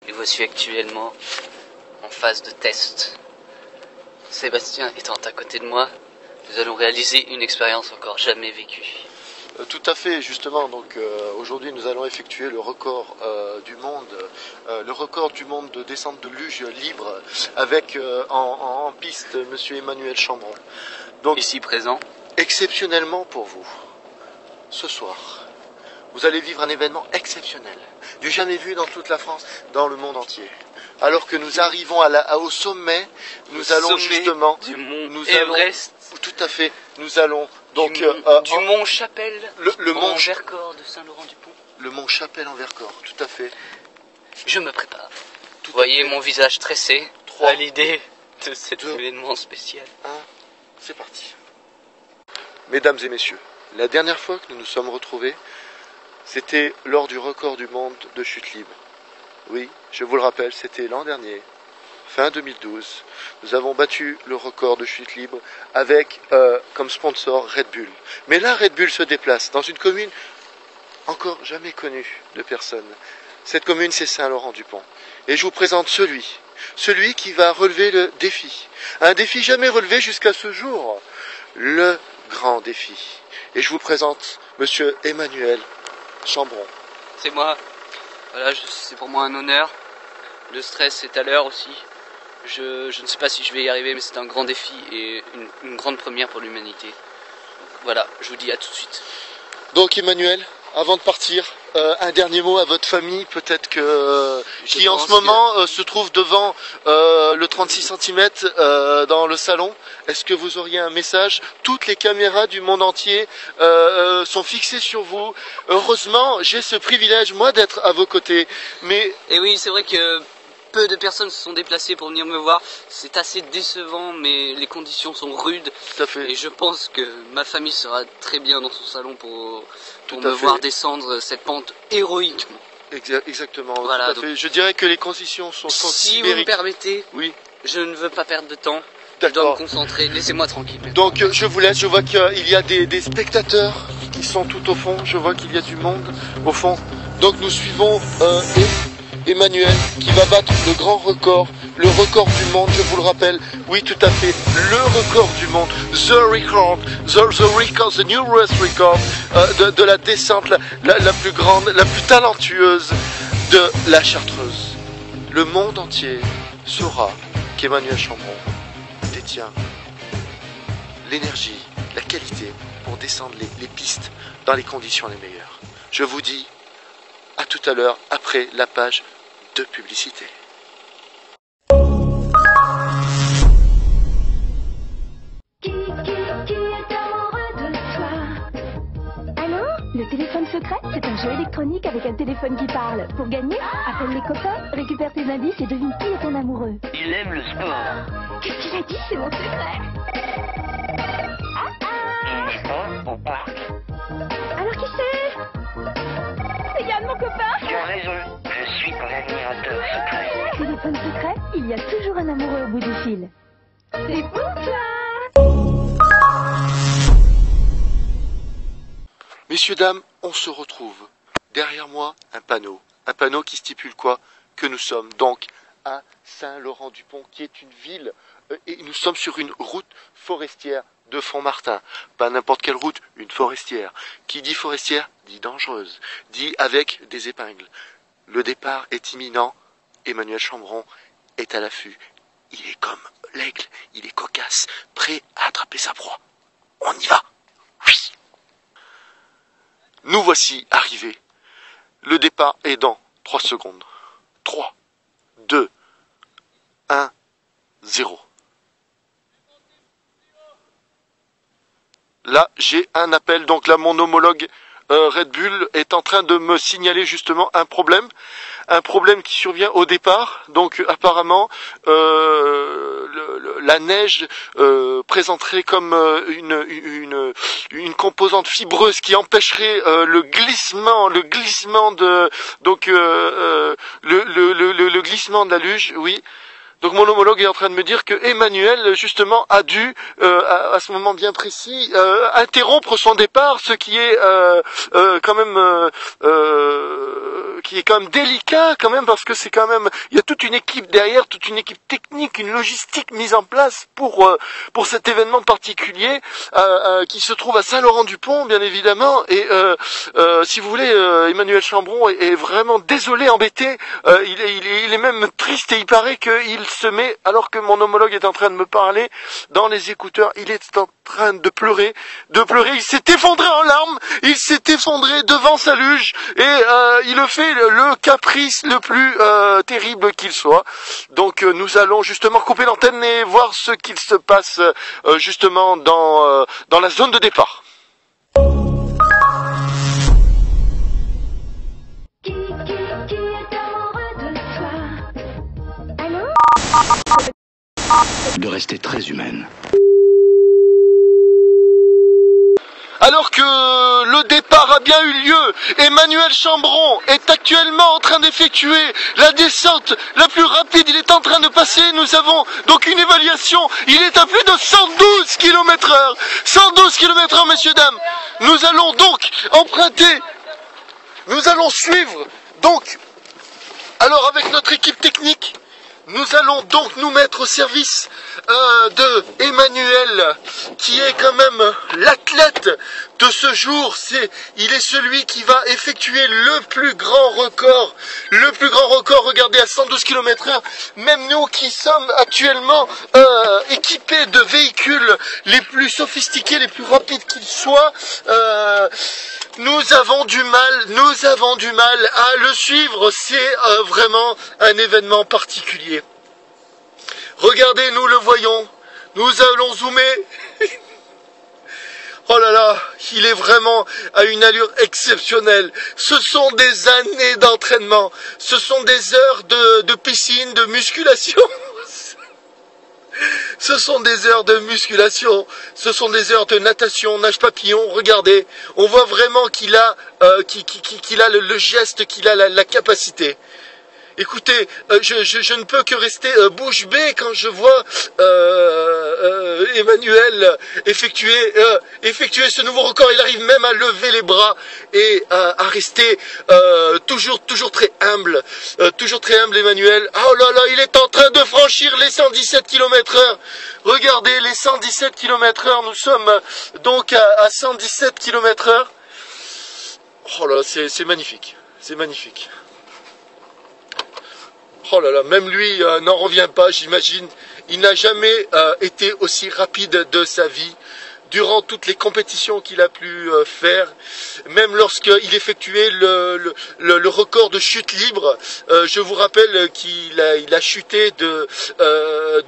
Nous voici actuellement en phase de test. Sébastien étant à côté de moi, nous allons réaliser une expérience encore jamais vécue. Tout à fait, justement. Donc aujourd'hui, nous allons effectuer le record du monde, de descente de luge libre avec en piste Monsieur Emmanuel Chambron. Donc Ici présent, exceptionnellement pour vous, ce soir, vous allez vivre un événement exceptionnel, du jamais vu dans toute la France, dans le monde entier. Alors que nous arrivons au sommet, nous allons justement du mont nous Everest, tout à fait, nous allons donc du mont Chapelle, le mont Vercors de Saint-Laurent-du-Pont. Le mont Chapelle en Vercors, tout à fait. Je me prépare. Vous voyez mon visage tressé à l'idée de cet événement spécial. C'est parti. Mesdames et messieurs, la dernière fois que nous nous sommes retrouvés, c'était lors du record du monde de chute libre. Oui, je vous le rappelle, c'était l'an dernier, fin 2012. Nous avons battu le record de chute libre avec comme sponsor Red Bull. Mais là, Red Bull se déplace dans une commune encore jamais connue de personne. Cette commune, c'est Saint-Laurent-du-Pont. Et je vous présente celui qui va relever le défi. Un défi jamais relevé jusqu'à ce jour. Le grand défi. Et je vous présente Monsieur Emmanuel Chambron. C'est moi. Voilà, c'est pour moi un honneur. Le stress est à l'heure aussi. Je ne sais pas si je vais y arriver, mais c'est un grand défi et une grande première pour l'humanité. Voilà, je vous dis à tout de suite. Donc Emmanuel, avant de partir, un dernier mot à votre famille, peut-être qui en ce moment se trouve devant le 36 cm dans le salon. Est-ce que vous auriez un message? Toutes les caméras du monde entier sont fixées sur vous. Heureusement, j'ai ce privilège, moi, d'être à vos côtés. Et oui, c'est vrai que peu de personnes se sont déplacées pour venir me voir. C'est assez décevant, mais les conditions sont rudes. Tout à fait. Et je pense que ma famille sera très bien dans son salon pour me voir descendre cette pente héroïquement. Exactement. Voilà, tout à fait. Je dirais que les conditions sont si vous me permettez, oui. Je ne veux pas perdre de temps. Je dois me concentrer. Laissez-moi tranquille. Donc je vous laisse. Je vois qu'il y a des spectateurs qui sont tout au fond. Je vois qu'il y a du monde au fond. Donc nous suivons Emmanuel qui va battre le grand record, le record du monde, je vous le rappelle, oui tout à fait, le record du monde, the newest record de la descente la plus grande, la plus talentueuse de la Chartreuse. Le monde entier saura qu'Emmanuel Chambron détient l'énergie, la qualité pour descendre les pistes dans les conditions les meilleures. Je vous dis à tout à l'heure, après la page de publicité. Qui est amoureux de toi? Allô? Le téléphone secret, c'est un jeu électronique avec un téléphone qui parle. Pour gagner, appelle les copains, récupère tes indices et devine qui est ton amoureux. Il aime le sport. Qu'est-ce qu'il a dit? C'est mon secret. Il n'est pas au parc. Alors qui c'est? C'est Yann, mon copain. Tu as raison, je suis ton admirateur secret. Téléphone secret, il y a toujours un amoureux au bout du fil. C'est pour toi. Messieurs, dames, on se retrouve. Derrière moi, un panneau. Un panneau qui stipule quoi? Que nous sommes donc à Saint-Laurent-du-Pont, qui est une ville, et nous sommes sur une route forestière de Font-Martin. Pas n'importe quelle route, une forestière. Qui dit forestière, dit dangereuse, dit avec des épingles. Le départ est imminent, Emmanuel Chambron est à l'affût. Il est comme l'aigle, il est cocasse, prêt à attraper sa proie. On y va. Oui. Nous voici arrivés. Le départ est dans 3 secondes. 3, 2, 1, 0. Là, j'ai un appel. Donc là, mon homologue Red Bull est en train de me signaler justement un problème qui survient au départ. Donc apparemment, la neige présenterait comme une composante fibreuse qui empêcherait le glissement de donc le glissement de la luge. Oui. Donc mon homologue est en train de me dire que Emmanuel justement a dû à ce moment bien précis interrompre son départ, ce qui est quand même délicat quand même, parce que c'est quand même, il y a toute une équipe derrière, toute une équipe technique, une logistique mise en place pour cet événement particulier qui se trouve à Saint-Laurent-du-Pont, bien évidemment. Et si vous voulez, Emmanuel Chambron est vraiment désolé, embêté. Il est même triste, et il paraît qu'il se met, alors que mon homologue est en train de me parler dans les écouteurs, il est en train de pleurer, il s'est effondré en larmes, il s'est effondré devant sa luge, et il fait le caprice le plus terrible qu'il soit. Donc nous allons justement couper l'antenne et voir ce qu'il se passe justement dans la zone de départ. Qui est amoureux de toi? Allô? De rester très humaine. Alors que le départ a bien eu lieu, Emmanuel Chambron est actuellement en train d'effectuer la descente la plus rapide. Il est en train de passer, nous avons donc une évaluation, il est à plus de 112 km/h. 112 km/h, messieurs, dames. Nous allons donc emprunter, nous allons suivre, donc, alors avec notre équipe technique, nous allons donc nous mettre au service de Emmanuel, qui est quand même l'athlète de ce jour. Il est celui qui va effectuer le plus grand record, regardez, à 112 km/h. Même nous qui sommes actuellement équipés de véhicules les plus sophistiqués, les plus rapides qu'ils soient, nous avons du mal à le suivre. C'est vraiment un événement particulier. Regardez, nous le voyons, nous allons zoomer. Oh là là, il est vraiment à une allure exceptionnelle. Ce sont des années d'entraînement, ce sont des heures de piscine, de musculation. Ce sont des heures de musculation, ce sont des heures de natation, nage papillon. Regardez, on voit vraiment qu'il a, le geste, qu'il a la capacité. Écoutez, je ne peux que rester bouche bée quand je vois Emmanuel effectuer ce nouveau record. Il arrive même à lever les bras et à rester toujours très humble. Toujours très humble, Emmanuel. Oh là là, il est en train de franchir les 117 km/h. Regardez, les 117 km/h, nous sommes donc à 117 km/h. Oh là là, c'est magnifique, c'est magnifique. Oh là là, même lui n'en revient pas, j'imagine. Il n'a jamais été aussi rapide de sa vie. Durant toutes les compétitions qu'il a pu faire, même lorsqu'il effectuait le record de chute libre, je vous rappelle qu'il a chuté de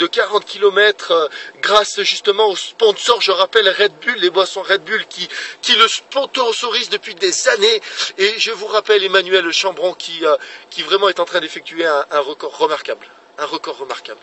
40 km grâce justement au sponsor, je rappelle Red Bull, les boissons Red Bull qui le sponsorisent depuis des années. Et je vous rappelle Emmanuel Chambron qui vraiment est en train d'effectuer un record remarquable. Un record remarquable.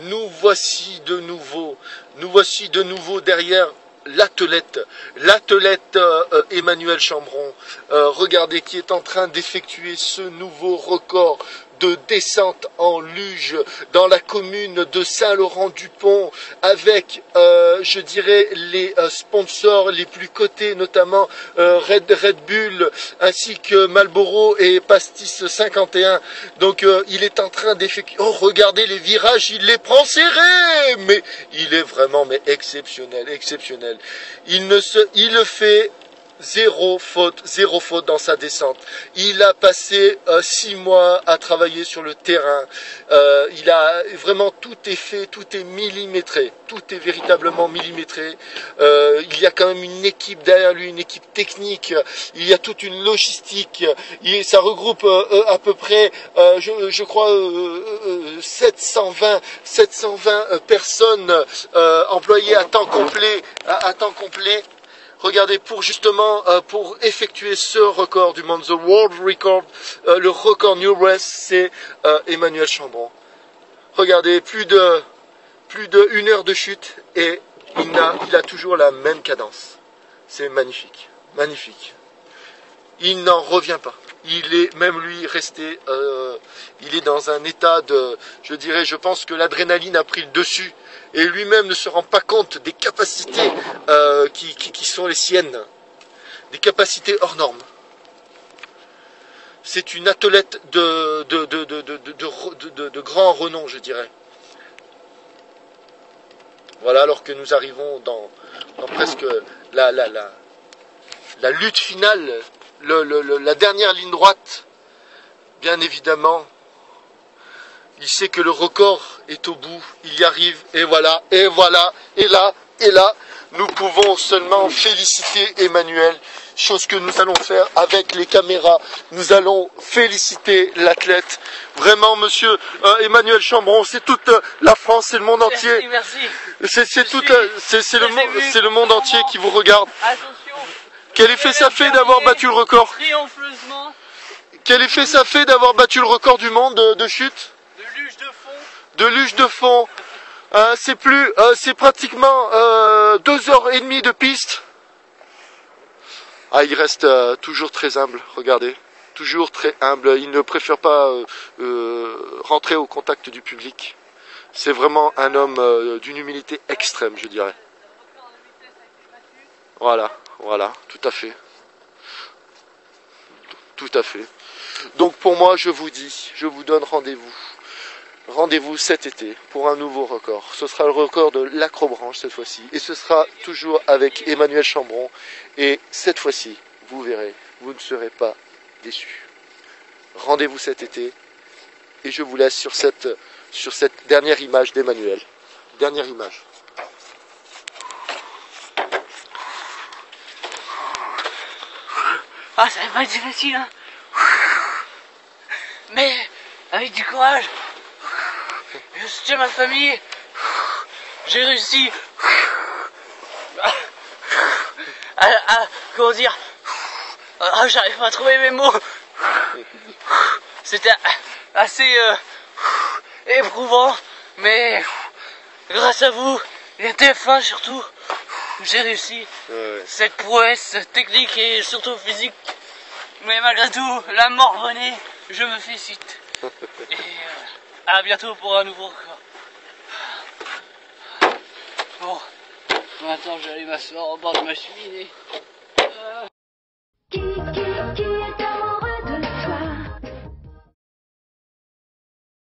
Nous voici de nouveau derrière l'athlète Emmanuel Chambron. Regardez, qui est en train d'effectuer ce nouveau record de descente en luge dans la commune de Saint-Laurent-du-Pont avec, je dirais, les sponsors les plus cotés, notamment Red Bull, ainsi que Marlboro et Pastis 51. Donc il est en train d'effectuer... Oh, regardez les virages, il les prend serrés, mais il est vraiment exceptionnel. Il le fait... Zéro faute dans sa descente. Il a passé 6 mois à travailler sur le terrain. Il a vraiment, tout est fait, tout est millimétré, tout est véritablement millimétré. Il y a quand même une équipe derrière lui, une équipe technique. Il y a toute une logistique. Ça regroupe à peu près, je crois, 720 personnes employées à temps complet. Regardez, pour justement, pour effectuer ce record du monde, the world record, le record New Breast, c'est Emmanuel Chambron. Regardez, plus de 1 heure de chute et il a toujours la même cadence. C'est magnifique, magnifique. Il n'en revient pas. Il est même lui resté, il est dans un état de, je pense que l'adrénaline a pris le dessus et lui-même ne se rend pas compte des capacités qui sont les siennes, des capacités hors normes. C'est une athlète de grand renom, je dirais. Voilà, alors que nous arrivons dans presque la lutte finale, la dernière ligne droite. Bien évidemment, il sait que le record est au bout, il y arrive, et voilà, et là, nous pouvons seulement féliciter Emmanuel, chose que nous allons faire avec les caméras. Nous allons féliciter l'athlète. Vraiment, monsieur Emmanuel Chambron, c'est toute la France, c'est le monde entier. Merci. C'est le monde entier qui vous regarde. Attention. Quel effet ça fait d'avoir battu le record? Triompheusement. Quel effet ça fait d'avoir battu le record du monde de chute? De luge de fond. De luge de fond. C'est pratiquement 2h30 de piste. Ah, il reste toujours très humble, regardez. Toujours très humble. Il ne préfère pas rentrer au contact du public. C'est vraiment un homme d'une humilité extrême, je dirais. Voilà, tout à fait. Tout à fait. Donc pour moi, je vous donne rendez-vous. Rendez-vous cet été pour un nouveau record. Ce sera le record de l'acrobranche cette fois-ci. Et ce sera toujours avec Emmanuel Chambron. Et cette fois-ci, vous verrez, vous ne serez pas déçus. Rendez-vous cet été. Et je vous laisse sur cette dernière image d'Emmanuel. Dernière image. Ah, ça va pas être facile, hein. Mais avec du courage, je soutiens ma famille, j'ai réussi comment dire, j'arrive pas à trouver mes mots. C'était assez éprouvant, mais grâce à vous, et TF1 surtout, j'ai réussi cette prouesse technique et surtout physique. Mais malgré tout, la mort venait, je me félicite. Et à bientôt pour un nouveau record. Bon, maintenant j'allais m'asseoir au bord de ma cheminée.